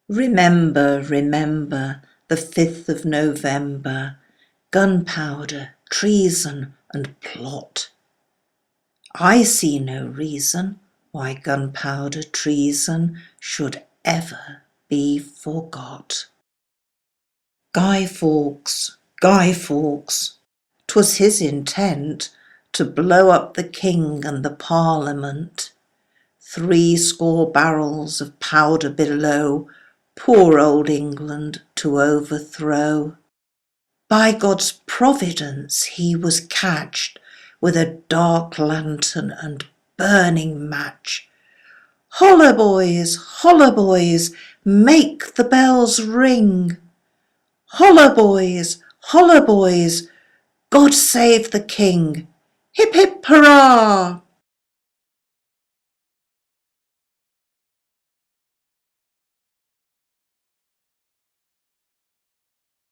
Remember, remember the 5th of November, gunpowder, treason and plot. I see no reason why gunpowder treason should ever be forgot. Guy Fawkes, 'twas his intent to blow up the King and the Parliament. 70 barrels of powder below, poor old England to overthrow. By God's providence he was catched with a dark lantern and burning match. Holla boys, make the bells ring. Holla boys, God save the King. Hip hip hurrah!